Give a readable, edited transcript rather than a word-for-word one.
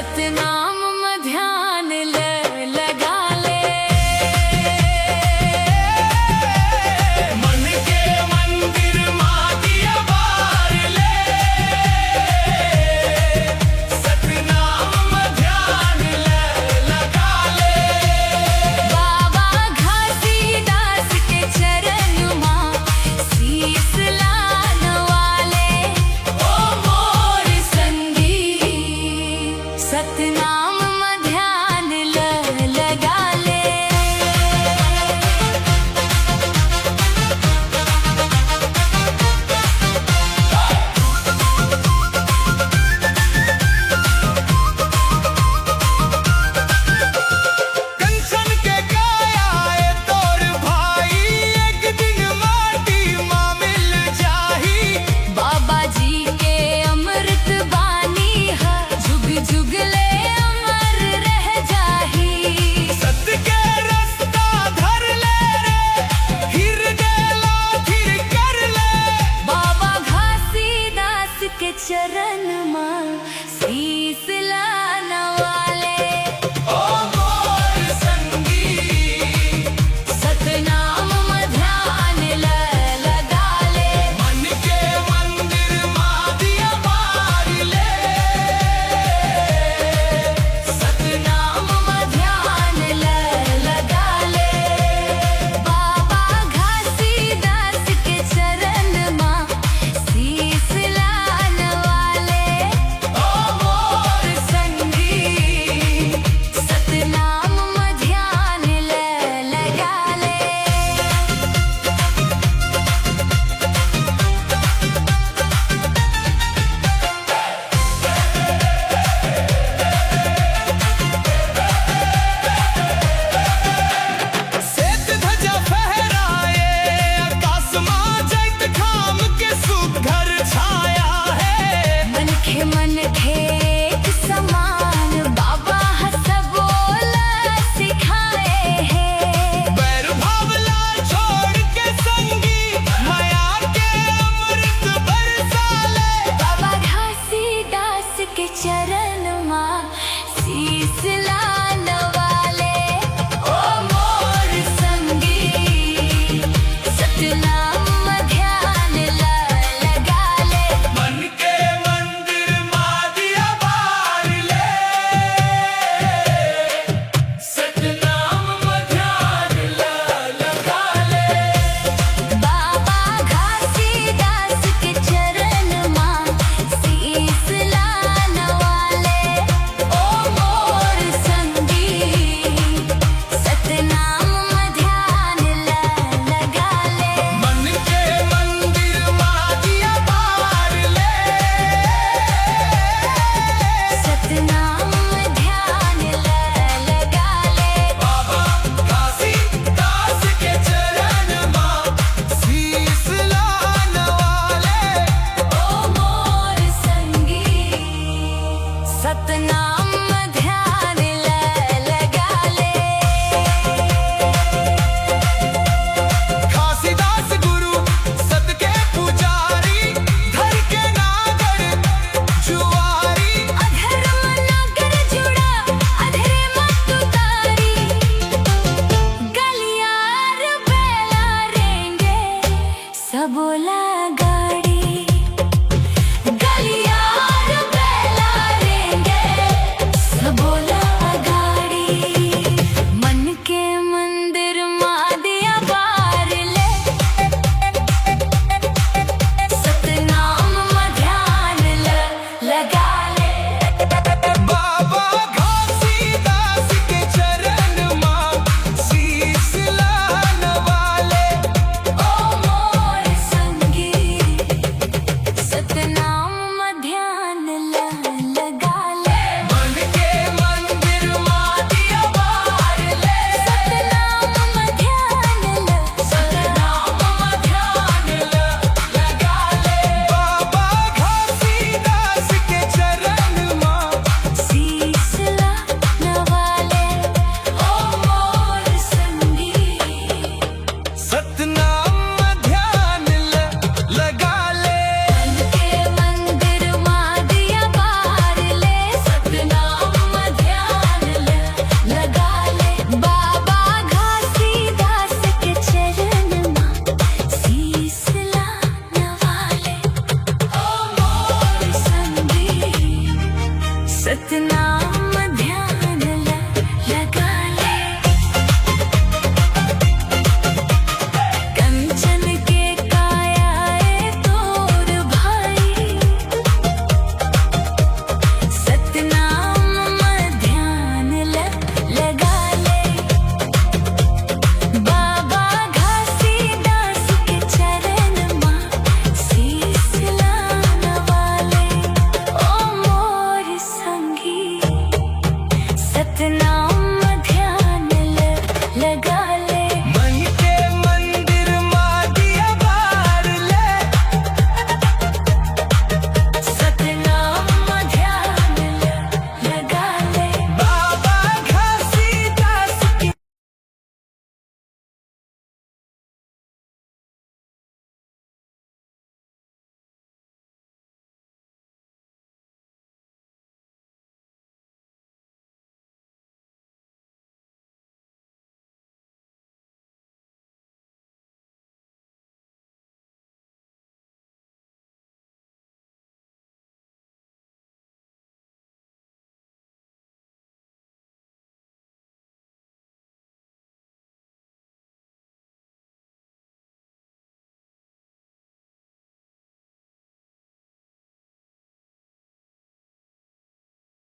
सतनाम में ध्यान लगा ले। मन के मंदिर माँ दिया बार ले। सतनाम में ध्यान लगा ले। बाबा घासीदास के चरण माँ शीस लान वाले। ओ मोर संगी सतनाम में ध्यान लगा ले। कंचन के काया ए तोर भाई। एक दिन माटी माँ मिल जाही। बाबा जी के अमृत बानी है जुग जुग ले अमर रह जाही। सत्य के रास्ता धर ले रे। हृदय लाथिर कर ले। बाबा घासीदास के चरण माँ शीस लान वाले। ओ मोर संगी सतनाम में ध्यान लगा ले। मन के मंदिर माँ दिया बार ले। सतनाम में ध्यान लगा ले। बाबा घासीदास के चरण माँ शीस लान वाले। ओ मोर संगी सतनाम में ध्यान लगा ले। श्वेत ध्वजा फहराए आकाश माँ। जैत खाम के सुघर छाया है। मन खे एक समान बाबा हंस बोला सिखाए हैं। बैर भावला छोड़ के संगी माया के अमृत बरसा ले। बाबा घासीदास के चरण माँ शीस लान वाले। ओ मोर संगी सतनाम में ध्यान लगा ले। मन के मंदिर माँ दिया बार ले। सतनाम में ध्यान लगा ले। बाबा घासीदास के चरण माँ शीस लान वाले। ओ मोर संगी सतनाम में ध्यान लगा ले। मन के मंदिर माँ दिया बार ले। सतनाम में ध्यान लगा ले। बाबा घासीदास के चरण माँ शीस लान वाले। ओ मोर संगी सतनाम में ध्यान लगा ले। घासीदास गुरु सत के पुजारी। धर के नागर जुआरी। अधर्म नगर जुड़ा अधरे मत उतारी। गलियार बेला रेंगे सबोला गाड़ी। गलियार बेला रेंगे सतनाम